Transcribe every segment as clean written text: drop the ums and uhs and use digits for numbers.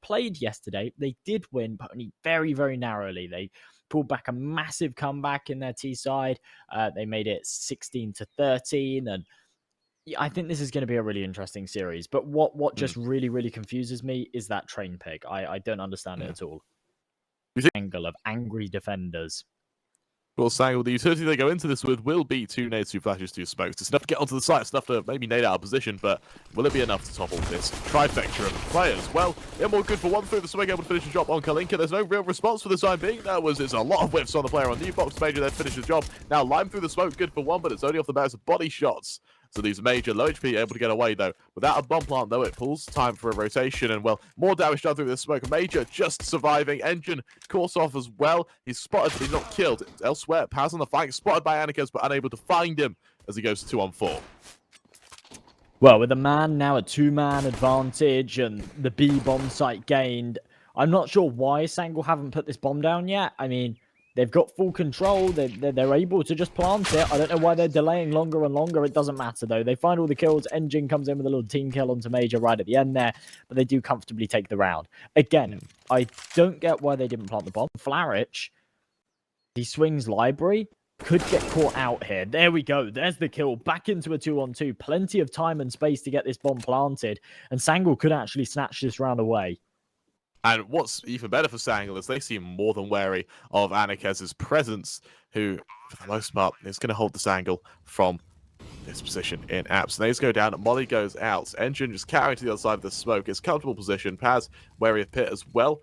played yesterday. They did win, but only very, very narrowly. They pulled back a massive comeback in their T side. They made it 16-13, and I think this is going to be a really interesting series. But what just really, really confuses me is that train pick. I don't understand it at all. Angle of angry defenders. Well, Sangal, the utility they go into this with will be 2 nades, 2 flashes, 2 smokes. It's enough to get onto the site, it's enough to maybe nade out of position, but will it be enough to topple this trifecta of players? Well, Immortal good for 1 through the swing, able to finish the job on Kalinka. There's no real response for the time being. It's a lot of whiffs on the player on New Box. Major then finishes the job. Now, Lime through the smoke, good for 1, but it's only off the merits of body shots. So these Major, low HP, able to get away, though. Without a bomb plant, though, it pulls time for a rotation. And, well, more damage done through this smoke. Major just surviving. Engine course off as well. He's spotted, but he's not killed. Elsewhere, Paz on the flank, spotted by Anakas, but unable to find him as he goes to 2-on-4. Well, with a man now a 2-man advantage and the B bomb site gained, I'm not sure why Sangal haven't put this bomb down yet. I mean, they've got full control. They're able to just plant it. I don't know why they're delaying longer and longer. It doesn't matter, though. They find all the kills. Engine comes in with a little team kill onto Major right at the end there, but they do comfortably take the round. Again, I don't get why they didn't plant the bomb. Flarich, he swings library, could get caught out here. There we go. There's the kill. Back into a 2-on-2. Plenty of time and space to get this bomb planted, and Sangal could actually snatch this round away. And what's even better for Sangal is they seem more than wary of Anakaz's presence, who, for the most part, is going to hold this angle from this position in apps. Nades go down, Molly goes out. Engine just carrying to the other side of the smoke. It's comfortable position. Paz wary of Pit as well.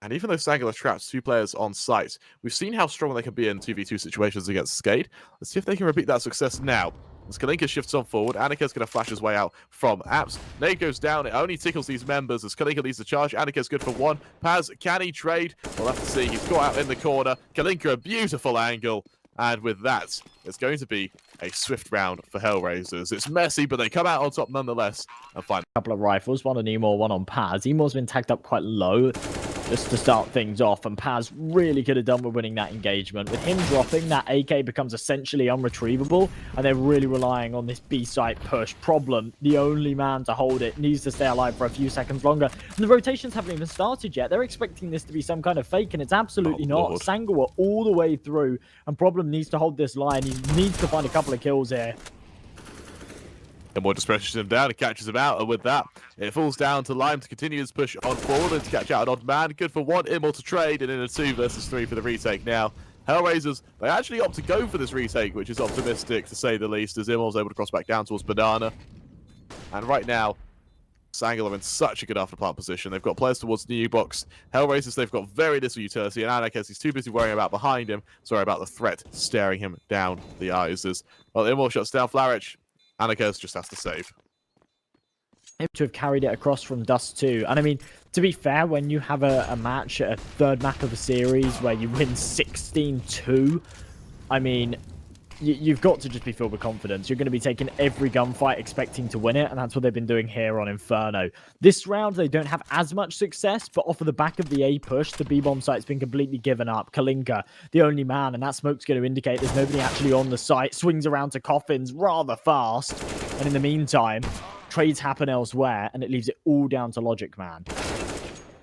And even though Sangal has trapped 2 players on site, we've seen how strong they can be in 2v2 situations against Skade. Let's see if they can repeat that success now. As Kalinka shifts on forward, Anika's going to flash his way out from apps. Nade goes down. It only tickles these members as Kalinka leads the charge. Anika's good for 1. Paz, can he trade? We'll have to see. He's got out in the corner. Kalinka, a beautiful angle. And with that, it's going to be a swift round for HellRaisers. It's messy, but they come out on top nonetheless. And find a couple of rifles, one on Emor, one on Paz. Emor's been tagged up quite low just to start things off, and Paz really could have done with winning that engagement. With him dropping, that AK becomes essentially unretrievable, and they're really relying on this B-site push. Problem, the only man to hold it needs to stay alive for a few seconds longer, and the rotations haven't even started yet. They're expecting this to be some kind of fake, and it's absolutely not. Lord. Sangal are all the way through, and Problem needs to hold this line. He needs to find a couple of kills here. And more just pressures him down and catches him out, and with that, it falls down to Lime to continue his push on forward and to catch out an odd man. Good for 1, Immor to trade, and in a 2 versus 3 for the retake now. HellRaisers, they actually opt to go for this retake, which is optimistic to say the least, as Immor's able to cross back down towards Banana. And right now, Sangal are in such a good afterplant position. They've got players towards the new box. HellRaisers, they've got very little utility, and Anakes, he's too busy worrying about behind him. Sorry about the threat staring him down the eyes. As well, Immor shuts down Flarich. Anakes just has to save. To have carried it across from Dust 2. And I mean, to be fair, when you have a match at a 3rd map of a series where you win 16-2, I mean, you've got to just be filled with confidence. You're going to be taking every gunfight expecting to win it, and that's what they've been doing here on Inferno. This round, they don't have as much success, but off of the back of the A push, the B-bomb site's been completely given up. Kalinka, the only man, and that smoke's going to indicate there's nobody actually on the site. Swings around to Coffins rather fast, and in the meantime, trades happen elsewhere, and it leaves it all down to Logic Man.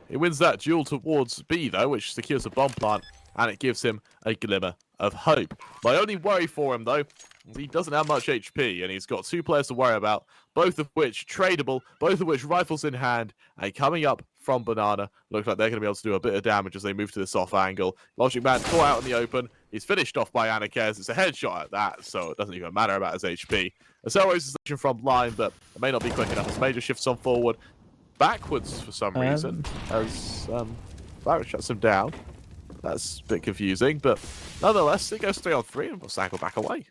He wins that duel towards B, though, which secures a bomb plant, and it gives him a glimmer of hope. My only worry for him, though, is he doesn't have much HP, and he's got 2 players to worry about, both of which tradable, both of which rifles in hand, and coming up from Banana. Looks like they're going to be able to do a bit of damage as they move to this off angle. Logic Man caught out in the open. He's finished off by Anakes. It's a headshot at that, so it doesn't even matter about his HP. A HellRaisers selection from line, but it may not be quick enough as Major shifts on forward. Backwards for some reason, as Barrett shuts him down. That's a bit confusing, but nonetheless, it goes 3-on-3 and we'll Sangal back away.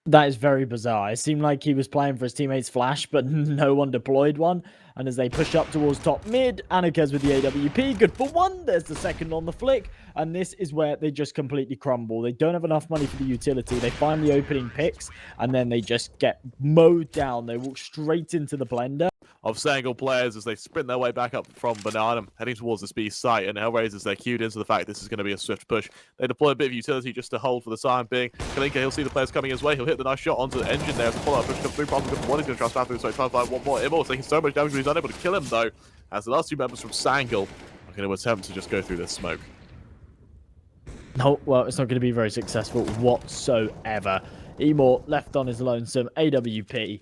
That is very bizarre. It seemed like he was playing for his teammates' flash, but no one deployed one. And as they push up towards top mid, Anakes with the AWP, good for 1. There's the second on the flick. And this is where they just completely crumble. They don't have enough money for the utility. They find the opening picks, and then they just get mowed down. They walk straight into the blender. Of Sangal players as they sprint their way back up from Banana, heading towards this B site, and HellRaisers, they're cued into the fact this is going to be a swift push. They deploy a bit of utility just to hold for the time being. Kalinka, he'll see the players coming his way. He'll hit the nice shot onto the engine there as the follow-up push comes through. Problem good for 1. He's going to try to smash through, so he tries to find one more. Immor's taking so much damage, but he's unable to kill him, though. as the last two members from Sangal are going to attempt to just go through this smoke. No, well, it's not going to be very successful whatsoever. Emor left on his lonesome, AWP,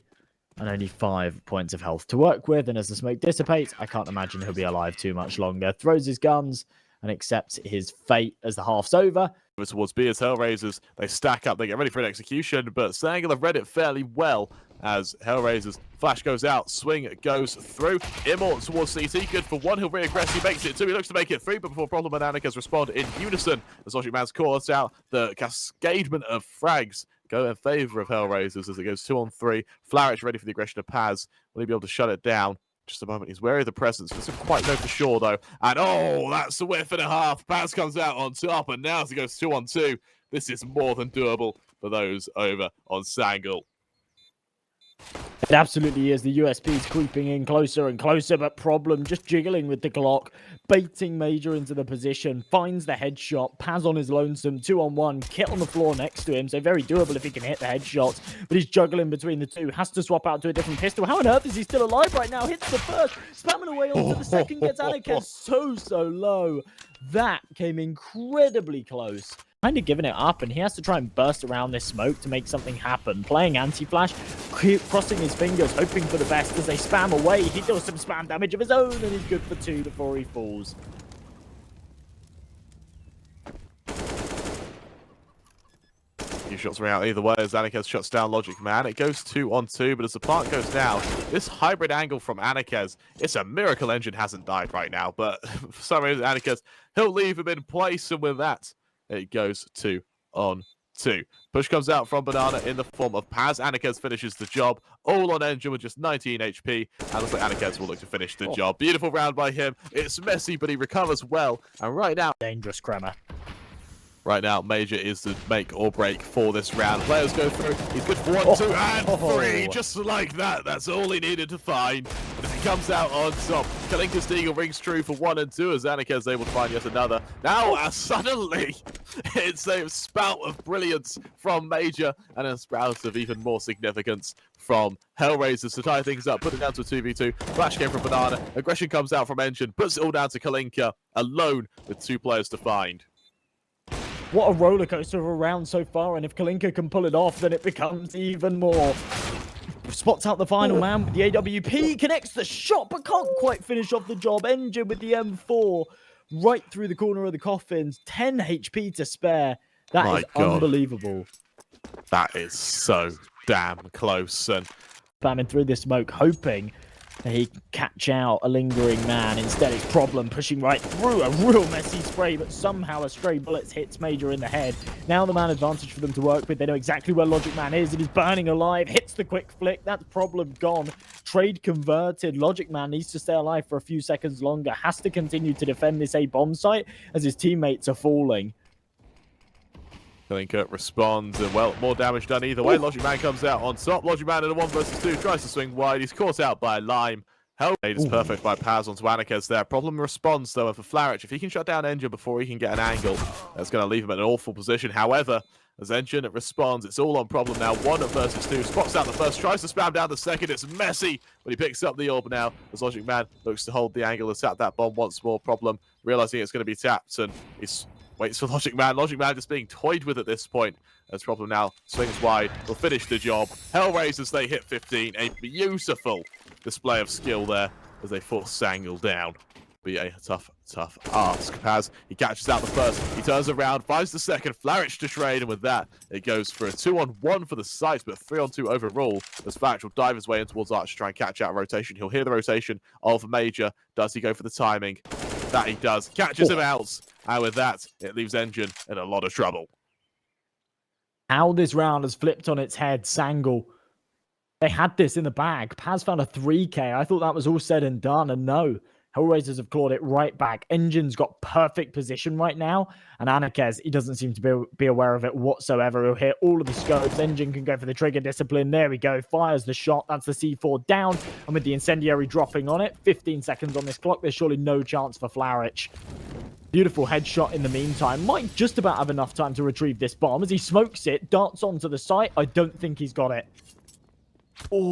and only 5 points of health to work with. And as the smoke dissipates, I can't imagine he'll be alive too much longer. Throws his guns and accepts his fate as the half's over. Towards B as HellRaisers, they stack up, they get ready for an execution, but Sangal have read it fairly well as HellRaisers, flash goes out, swing goes through. Immort towards CT, good for one, he'll reaggress, he makes it two, he looks to make it three, but before Problem and Anakas respond in unison, as Logic Man's calls out, the cascadement of frags go in favor of HellRaisers as it goes 2 on 3. Flowich ready for the aggression of Paz, will he be able to shut it down? Just a moment, he's wary of the presence. Doesn't quite know for sure, though. And, oh, that's a whiff and a half. Paz comes out on top, and now as he goes 2 on 2, this is more than doable for those over on Sangal. It absolutely is. The USP's creeping in closer and closer, but Problem just jiggling with the Glock, baiting Major into the position, finds the headshot, Paz on his lonesome, 2 on 1, Kit on the floor next to him, so very doable if he can hit the headshots, but he's juggling between the two, has to swap out to a different pistol. How on earth is he still alive right now? Hits the first, spamming away onto the second, gets Anakas so low. That came incredibly close. Kind of giving it up, and he has to try and burst around this smoke to make something happen. Playing anti-flash, crossing his fingers, hoping for the best as they spam away. He does some spam damage of his own, and he's good for 2 before he falls. Few shots are out either way as Anakas shuts down Logic Man. It goes 2 on 2, but as the plant goes down, this hybrid angle from Anakas, it's a miracle Engine hasn't died right now, but for some reason Anakas, he'll leave him in place, and with that, it goes 2 on 2. Push comes out from Banana in the form of Paz. Anakas finishes the job, all on Engine with just 19 HP, and looks like Anakas will look to finish the job. Beautiful round by him. It's messy, but he recovers well, and right now... Dangerous Kremer. Right now, Major is the make or break for this round. Players go through. He's good for 1, 2, and 3. Just like that. That's all he needed to find. And he comes out on top. Kalinka's Deagle rings true for 1 and 2 as Anakas is able to find yet another. Now, suddenly, it's a spout of brilliance from Major and a spout of even more significance from HellRaisers to tie things up, put it down to a 2v2. Flash came from Banana. Aggression comes out from Engine, puts it all down to Kalinka, alone with 2 players to find. What a roller coaster of a round so far, and if Kalinka can pull it off, then it becomes even more. Spots out the final man with the AWP, connects the shot, but can't quite finish off the job. Engine with the M4 right through the corner of the coffins, 10 HP to spare. That is unbelievable. That is so damn close. And spamming through the smoke, hoping that he can catch out a lingering man. Instead, it's Problem pushing right through a real messy spray, but somehow a stray bullet hits Major in the head. Now the man advantage for them to work with. They know exactly where Logic Man is. It is burning alive, hits the quick flick. That's Problem gone. Trade converted. Logic Man needs to stay alive for a few seconds longer. Has to continue to defend this A bomb site as his teammates are falling. Kalinka responds, and well, more damage done either way. Logic Man comes out on top. Logic Man in a 1 versus 2, tries to swing wide. He's caught out by Lime. Hellblade is perfect by Paz onto Anakas there. Problem responds, though, and for Flowich, if he can shut down Engine before he can get an angle, that's going to leave him in an awful position. However, as Engine responds, it's all on Problem now. 1 versus 2, spots out the first, tries to spam down the second. It's messy, but he picks up the orb now as Logic Man looks to hold the angle and tap that bomb once more. Problem realizing it's going to be tapped, and he's waits for Logic Man. Logic Man just being toyed with at this point. As Problem now swings wide. Will finish the job. HellRaisers, they hit 15. A beautiful display of skill there as they force Sangal down. Be a tough ask. Paz, he catches out the first. He turns around, finds the second. Flowich to trade, and with that, it goes for a 2-on-1 for the sites, but 3-on-2 overall. As Flowich will dive his way in towards Arch to try and catch out rotation. He'll hear the rotation of Major. Does he go for the timing? That he does. Catches him out. And with that, it leaves Engine in a lot of trouble. How this round has flipped on its head, Sangal. They had this in the bag. Paz found a 3K. I thought that was all said and done, and no. HellRaisers have clawed it right back. Engine's got perfect position right now, and Anakas, he doesn't seem to be aware of it whatsoever. He'll hit all of the scopes. Engine can go for the trigger discipline. There we go. Fires the shot. That's the C4 down, and with the incendiary dropping on it, 15 seconds on this clock, there's surely no chance for Flowich. Beautiful headshot in the meantime. Might just about have enough time to retrieve this bomb as he smokes it, darts onto the site. I don't think he's got it. Oh,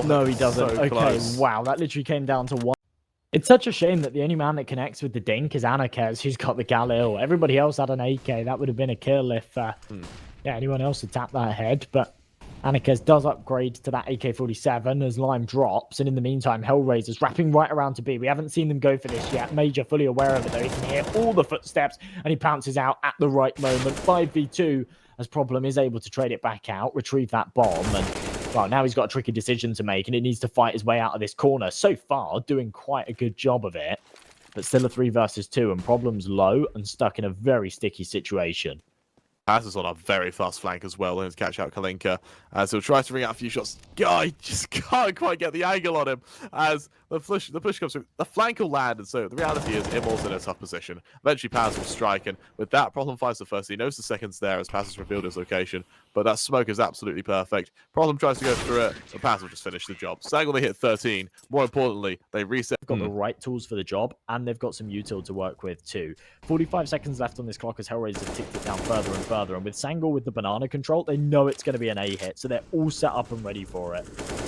no, he doesn't. So okay, close. wow, that literally came down to one. It's such a shame that the only man that connects with the Dink is Anarchez, who's got the Galil. Everybody else had an AK. That would have been a kill if anyone else had tapped that head. But Anarchez does upgrade to that AK-47 as Lime drops. And in the meantime, HellRaisers wrapping right around to B. We haven't seen them go for this yet. Major fully aware of it, though. He can hear all the footsteps, and he pounces out at the right moment. 5v2, as Problem is able to trade it back out, retrieve that bomb, and well, now he's got a tricky decision to make, and it needs to fight his way out of this corner. So far, doing quite a good job of it, but still a 3 versus 2, and Problem's low and stuck in a very sticky situation. Paz is on a very fast flank as well, and to catch out Kalinka as he'll try to ring out a few shots. Guy just can't quite get the angle on him as the push comes through. The flank will land, and so the reality is Immor's in a tough position. Eventually Paz will strike, and with that, Problem finds the first. He knows the second's there as Paz has revealed his location, but that smoke is absolutely perfect. Problem tries to go through it, but Paz will just finish the job. Sangal, they hit 13. More importantly, they reset. They've got the right tools for the job, and they've got some util to work with too. 45 seconds left on this clock as HellRaisers have ticked it down further and further, and with Sangal with the banana control, they know it's going to be an A hit, so they're all set up and ready for it.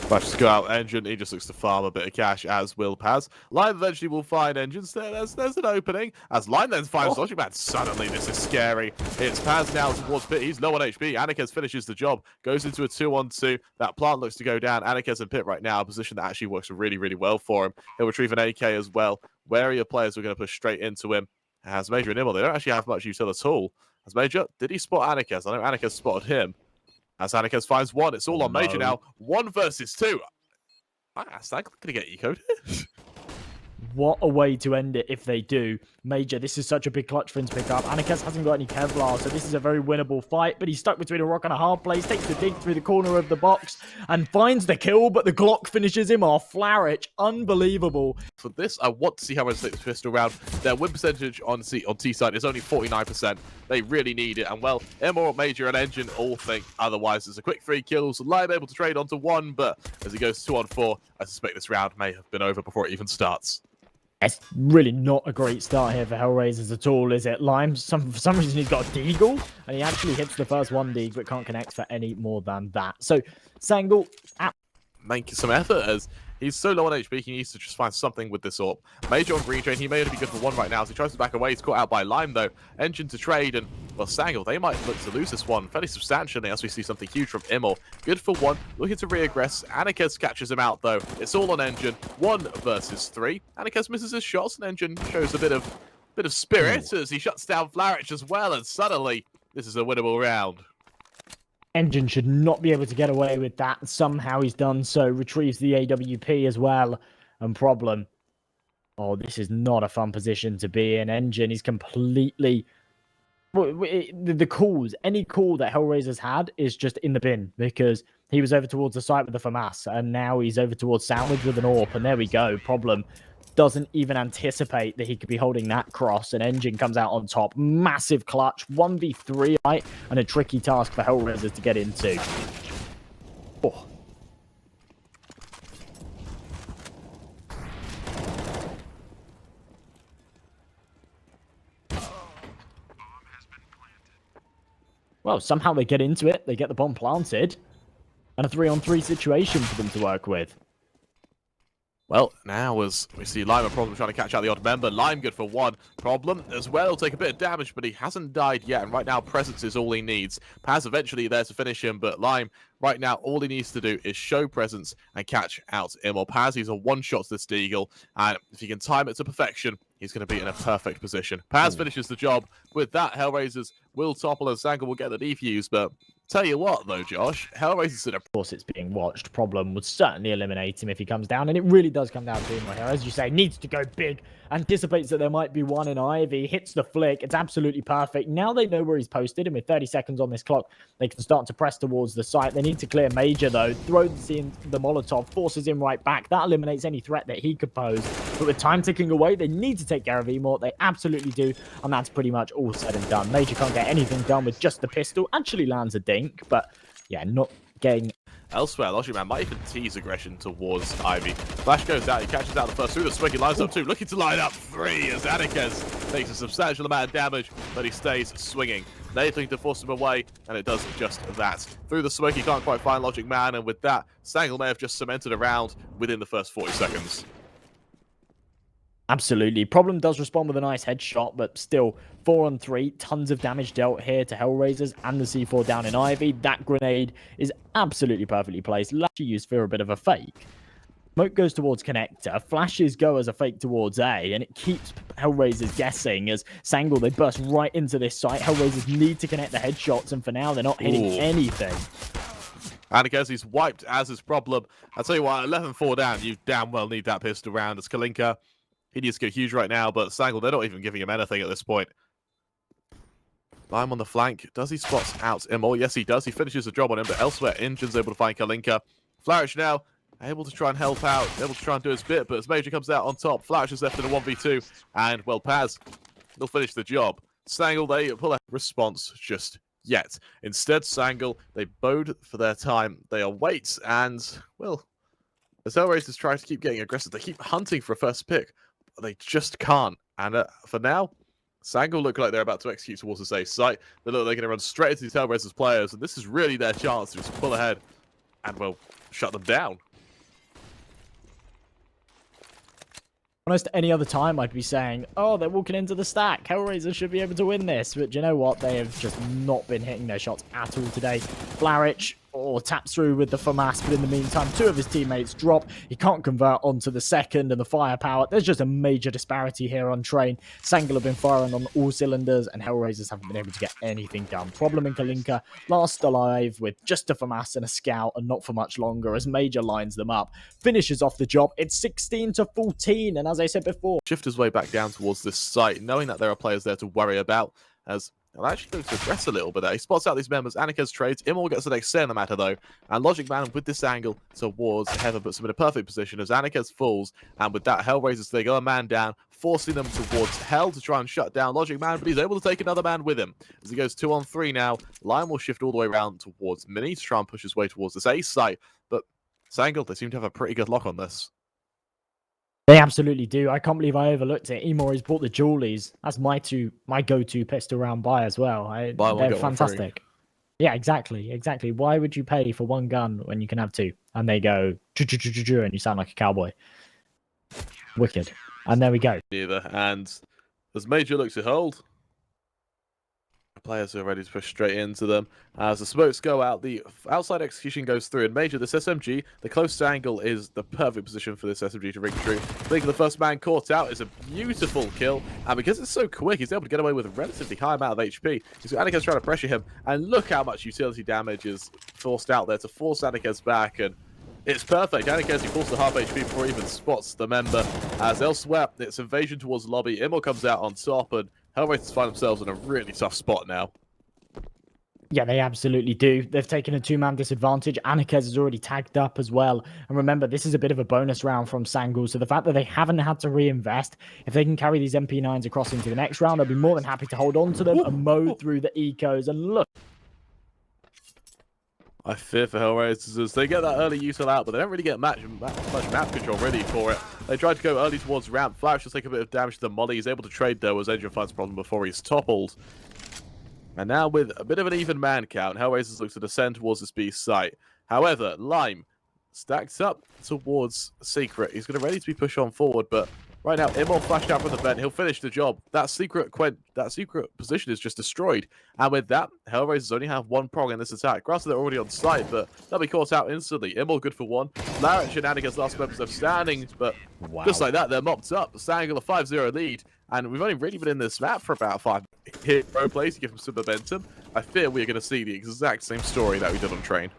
Matches to go out. Engine, he just looks to farm a bit of cash, as will Paz. Lime eventually will find Engines. There's an opening. As Lime then finds Logic Man. Suddenly, this is scary. It's Paz now towards Pit. He's low on HP. Anarchez finishes the job. Goes into a 2-on-2. That plant looks to go down. Anarchez and Pit right now, a position that actually works really, really well for him. He'll retrieve an AK as well. Wary of players who are going to push straight into him. As Major and Immel, they don't actually have much util at all. As Major, did he spot Anarchez? I know Anarchez spotted him. As Anarchez finds one, it's all on Major now. 1 versus 2. That's not going to get ecoed. What a way to end it if they do. Major, this is such a big clutch for him to pick up. Anarchez hasn't got any Kevlar, so this is a very winnable fight, but he's stuck between a rock and a hard place, takes the dig through the corner of the box, and finds the kill, but the Glock finishes him off. Flaric, unbelievable. For this, I want to see how much they take this pistol round. Their win percentage on T side is only 49%. They really need it, and well, Immor, Major, and Engine all think otherwise. There's a quick 3 kills, Lime able to trade onto 1, but as he goes 2-on-4, I suspect this round may have been over before it even starts. It's really not a great start here for HellRaisers at all, is it? Lime, for some reason, he's got a deagle, and he actually hits the first 1 dig, but can't connect for any more than that. So, Sangal... Making some effort as he's so low on HP, he needs to just find something with this AWP. Major on green train, he may only be good for 1 right now as he tries to back away. He's caught out by Lime though. Engine to trade, and well, Sangal, they might look to lose this one fairly substantially as we see something huge from Immel. Good for 1, looking to reaggress. Anarchez catches him out though. It's all on Engine. 1 versus 3. Anarchez misses his shots, and Engine shows a bit of spirit as he shuts down Flaric as well, and suddenly this is a winnable round. Engine should not be able to get away with that. Somehow he's done so. Retrieves the AWP as well. And Problem. Oh, this is not a fun position to be in. Engine is completely... The calls, any call that HellRaisers had is just in the bin because he was over towards the site with the FAMAS and now he's over towards Sandwich with an AWP, and there we go. Problem doesn't even anticipate that he could be holding that cross, and Engine comes out on top. Massive clutch, 1v3, right? And a tricky task for HellRaisers to get into. Oh. Well, somehow they get into it, they get the bomb planted, and a 3-on-3 situation for them to work with. Well, now as we see Lime and Problem trying to catch out the odd member. Lime good for 1. Problem as well, take a bit of damage, but he hasn't died yet, and right now presence is all he needs. Paz eventually there to finish him, but Lime, right now, all he needs to do is show presence and catch out Immel. Paz, he's a 1-shot to this Deagle, and if he can time it to perfection, he's going to be in a perfect position. Paz finishes the job. With that, HellRaisers will topple and Sangal will get the defuse, but tell you what, though, Josh, HellRaisers in a... Of course, it's being watched. Problem would certainly eliminate him if he comes down, and it really does come down to him right here. As you say, needs to go big, anticipates that there might be one in Ivy, hits the flick. It's absolutely perfect. Now they know where he's posted, and with 30 seconds on this clock, they can start to press towards the site. They need to clear Major, though. Throws in the Molotov, forces him right back. That eliminates any threat that he could pose. But with time ticking away, they need to take care of Immor. They absolutely do, and that's pretty much all said and done. Major can't get anything done with just the pistol. Actually lands a dink, but yeah, not getting... Elsewhere, Logic Man might even tease aggression towards Ivy. Flash goes out, he catches out the first through the swing, he lines up 2, looking to line up 3 as Anikes takes a substantial amount of damage, but he stays swinging. Nathan to force him away, and it does just that. Through the smoke, he can't quite find Logic Man, and with that, Sangal may have just cemented a round within the first 40 seconds. Absolutely. Problem does respond with a nice headshot, but still 4 on 3. Tons of damage dealt here to HellRaisers and the C4 down in Ivy. That grenade is absolutely perfectly placed. Actually used for a bit of a fake. Smoke goes towards connector. Flashes go as a fake towards A, and it keeps HellRaisers guessing as Sangal, they burst right into this site. HellRaisers need to connect the headshots, and for now, they're not hitting anything. Anikes, he's wiped as his problem. I'll tell you what, 11-4 down, you damn well need that pistol round as Kalinka. He needs to go huge right now, but Sangal, they're not even giving him anything at this point. Lime on the flank. Does he spot out Immol? Yes, he does. He finishes the job on him, but elsewhere, Injin's able to find Kalinka. Flourish now, able to try and help out, able to try and do his bit, but as Major comes out on top, Flourish is left in a 1v2, and, well, Paz, he'll finish the job. Sangal, they pull a response just yet. Instead, Sangal, they bode for their time. They await, and, well, as HellRaisers try to keep getting aggressive, they keep hunting for a first pick. They just can't. And for now, Sangal look like they're about to execute towards the safe site. They look like they're going to run straight into these HellRaisers players, and this is really their chance to just pull ahead and, well, shut them down. Almost any other time, I'd be saying, oh, they're walking into the stack. HellRaisers should be able to win this. But you know what? They have just not been hitting their shots at all today. Flaric taps through with the FAMAS, but in the meantime, 2 of his teammates drop. He can't convert onto the second and the firepower. There's just a major disparity here on train. Sangal have been firing on all cylinders, and HellRaisers haven't been able to get anything done. Problem in Kalinka, last alive with just a FAMAS and a scout, and not for much longer as Major lines them up. Finishes off the job. It's 16-14, and as I said before, Shift his way back down towards this site, knowing that there are players there to worry about, as he'll actually go to address a little bit there. He spots out these members. Anikes trades. Immol gets the next say in the matter, though. And Logic Man, with this angle towards Heaven, puts him in a perfect position as Anikes falls. And with that, HellRaisers, they go a man down, forcing them towards Hell to try and shut down Logic Man. But he's able to take another man with him. As he goes 2 on 3 now, Lion will shift all the way around towards Mini to try and push his way towards this A site. But Sangal, they seem to have a pretty good lock on this. they absolutely do. I can't believe I overlooked it. Emori's bought the Jewelies. That's my go-to pistol round buy as well. They're fantastic. Yeah, exactly. Why would you pay for 1 gun when you can have 2? And they go, and you sound like a cowboy. Wicked. And there we go. Neither. And as Major looks to hold, players are ready to push straight into them. As the smokes go out, the outside execution goes through. And Major, this SMG, the close angle is the perfect position for this SMG to ring true. I think the first man caught out is a beautiful kill. And because it's so quick, he's able to get away with a relatively high amount of HP. He's got Anikes trying to pressure him. And look how much utility damage is forced out there to force Anikes back. And it's perfect. Anikes, he falls to half HP before he even spots the member. As elsewhere, it's invasion towards lobby. Immol comes out on top, and HellRaisers find themselves in a really tough spot now. Yeah, they absolutely do. They've taken a 2-man disadvantage. Anikes is already tagged up as well. And remember, this is a bit of a bonus round from Sangal. So the fact that they haven't had to reinvest, if they can carry these MP9s across into the next round, I'll be more than happy to hold on to them and mow through the ecos. And look. I fear for HellRaisers as they get that early util out, but they don't really get much map control ready for it. They tried to go early towards ramp. Flash will take a bit of damage to the molly. He's able to trade though as Adrian finds a problem before he's toppled. And now with a bit of an even man count, HellRaisers looks to descend towards this B site. However, Lime stacks up towards Secret. He's going to ready to be pushed on forward, but right now, Immol flashed out from the vent. He'll finish the job. That secret position is just destroyed. And with that, HellRaisers only have 1 prong in this attack. Granted, they're already on site, but they'll be caught out instantly. Immol good for 1. Larich and Anikes last members of standing, but just like that, they're mopped up. Sangal a 5-0 lead. And we've only really been in this map for about 5 hero plays to give them some momentum. I fear we're going to see the exact same story that we did on Train.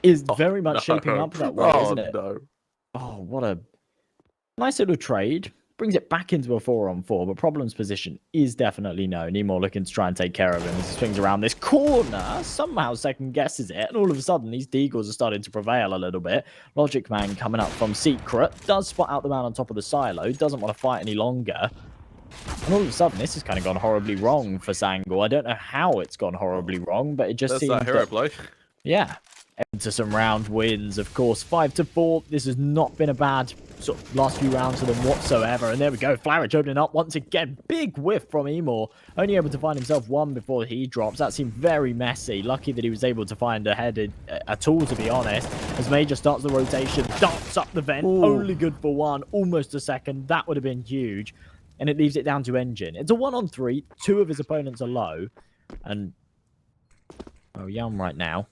Is very much shaping up that way, isn't it? No. Oh, what a nice little trade. Brings it back into a 4-on-4, but Problem's position is definitely known. Nemo looking to try and take care of him as he swings around this corner, somehow second guesses it, and all of a sudden these deagles are starting to prevail a little bit. Logic Man coming up from Secret, does spot out the man on top of the silo, doesn't want to fight any longer. And all of a sudden, this has kind of gone horribly wrong for Sangal. I don't know how it's gone horribly wrong, but it just seems that hero play. Yeah. into some round wins. Of course, 5-4. This has not been a bad sort of last few rounds for them whatsoever. And there we go. Flowich opening up once again. Big whiff from Emor. Only able to find himself one before he drops. That seemed very messy. Lucky that he was able to find a head at all, to be honest. As Major starts the rotation, darts up the vent. Ooh. Only good for one. Almost a second. That would have been huge. And it leaves it down to Engine. It's a 1-on-3. Two of his opponents are low. And Yum right now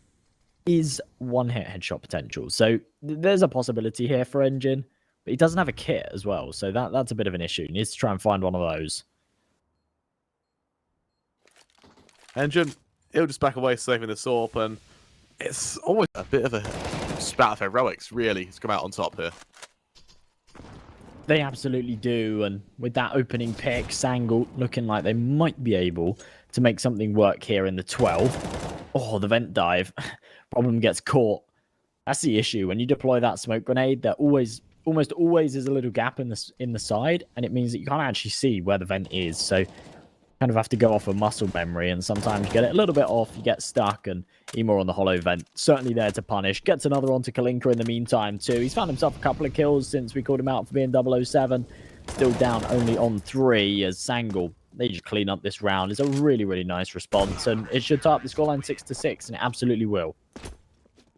is one-hit headshot potential. So there's a possibility here for Engine, but he doesn't have a kit as well. So that's a bit of an issue. He needs to try and find one of those. Engine, he'll just back away, saving the AWP, and it's almost a bit of a spat of heroics, really, to come out on top here. They absolutely do, and with that opening pick, Sangal looking like they might be able to make something work here in the 12. Oh, the vent dive. Problem gets caught. That's the issue. When you deploy that smoke grenade, there almost always is a little gap in the side, and it means that you can't actually see where the vent is. So you kind of have to go off of muscle memory, and sometimes you get it a little bit off, you get stuck, and Emor on the hollow vent, certainly there to punish. Gets another onto Kalinka in the meantime, too. He's found himself a couple of kills since we called him out for being 007. Still down only on 3 as Sangal, they just clean up this round. It's a really, really nice response, and it should tie up the scoreline 6-6, and it absolutely will.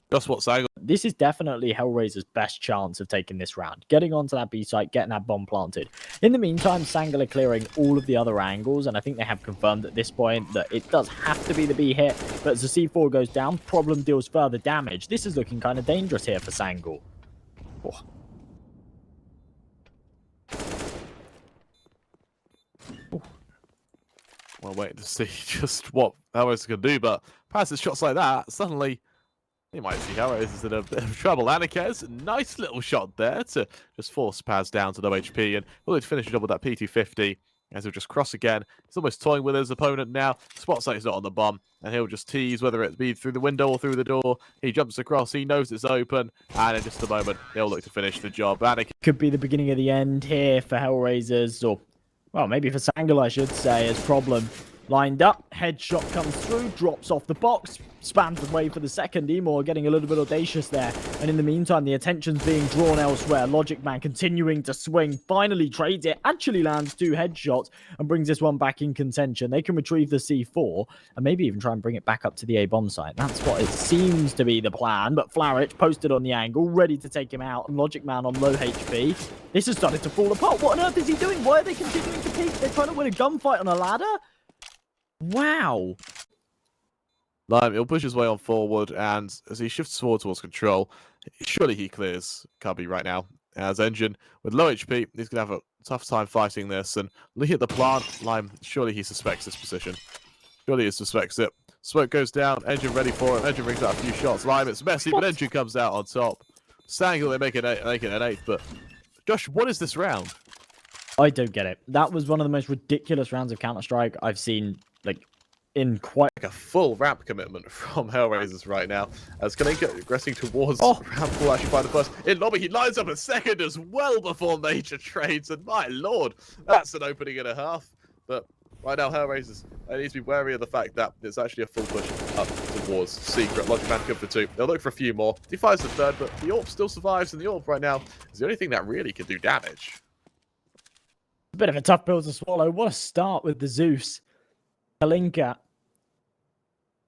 Just what Sangal. This is definitely HellRaisers' best chance of taking this round. Getting onto that B site, getting that bomb planted. In the meantime, Sangal are clearing all of the other angles, and I think they have confirmed at this point that it does have to be the B hit, but as the C4 goes down, Problem deals further damage. This is looking kind of dangerous here for Sangal. Oh. Well, waiting to see just what HellRaisers can do, but passes shots like that, suddenly you might see HellRaisers in a bit of trouble. Anikez, nice little shot there to just force Paz down to no HP, and will finish the job with that P250 as he'll just cross again. He's almost toying with his opponent now. Spots like he's not on the bomb, and he'll just tease whether it be through the window or through the door. He jumps across, he knows it's open, and in just a moment, he'll look to finish the job. Anikez could be the beginning of the end here for HellRaisers, or, well, maybe for Sangal, I should say, as Problem lined up, headshot comes through, drops off the box, spams away for the second. Emor getting a little bit audacious there. And in the meantime, the attention's being drawn elsewhere. Logic Man continuing to swing, finally trades it, actually lands 2 headshots and brings this one back in contention. They can retrieve the C4 and maybe even try and bring it back up to the A bomb site. That's what it seems to be the plan. But Flowich posted on the angle, ready to take him out, and Logic Man on low HP. This has started to fall apart. What on earth is he doing? Why are they continuing to peek? They're trying to win a gunfight on a ladder? Wow. Lime, he'll push his way on forward, and as he shifts towards control, surely he clears Cubby right now. As Engine, with low HP, he's going to have a tough time fighting this, and looking at the plant, Lime, surely he suspects this position. Surely he suspects it. Smoke goes down, Engine ready for it, Engine brings out a few shots. Lime, it's messy, but Engine comes out on top. Sangal, they make it an 8th, but Josh, what is this round? I don't get it. That was one of the most ridiculous rounds of Counter-Strike I've seen, like, in quite like a full ramp commitment from HellRaisers right now. As Kalinka aggressing towards ramp will actually find the first in lobby. He lines up a second as well before Major trades, and my lord, that's an opening and a half. But right now, HellRaisers, they need to be wary of the fact that it's actually a full push up towards Secret. Logic Man good for 2. They'll look for a few more. He fires the 3rd, but the AWP still survives, and the AWP right now is the only thing that really can do damage. a bit of a tough pill to swallow. What a start with the Zeus. Kalinka.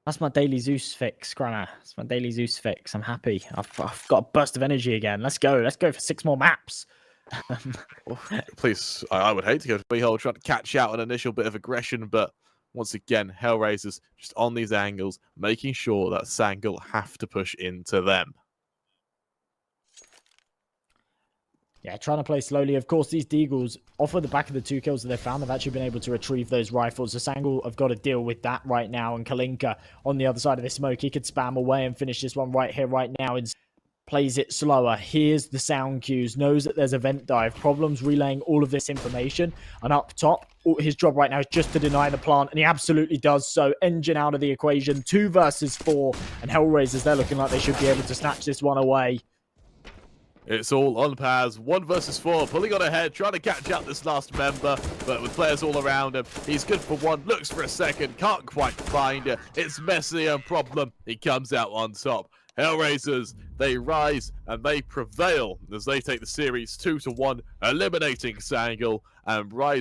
That's my daily Zeus fix, Granna. That's my daily Zeus fix. I'm happy. I've got a burst of energy again. Let's go. Let's go for 6 more maps. Please, I would hate to go to B-hole, trying to catch out an initial bit of aggression, but once again, HellRaisers just on these angles, making sure that Sangal have to push into them. Yeah, trying to play slowly. Of course, these Deagles, off of the back of the 2 kills that they've found, they've actually been able to retrieve those rifles. So Sangal have got to deal with that right now. And Kalinka on the other side of the smoke, he could spam away and finish this one right here, right now. And plays it slower. Hears the sound cues, knows that there's a vent dive. Problems relaying all of this information. And up top, his job right now is just to deny the plant. And he absolutely does so. Engine out of the equation. 2 versus 4. And HellRaisers, they're looking like they should be able to snatch this one away. It's all on Paz, 1 versus 4, pulling on ahead, trying to catch out this last member, but with players all around him, he's good for 1, looks for a second, can't quite find it. It's messy and Problem. He comes out on top. HellRaisers, they rise and they prevail as they take the series 2-1, eliminating Sangal and rise.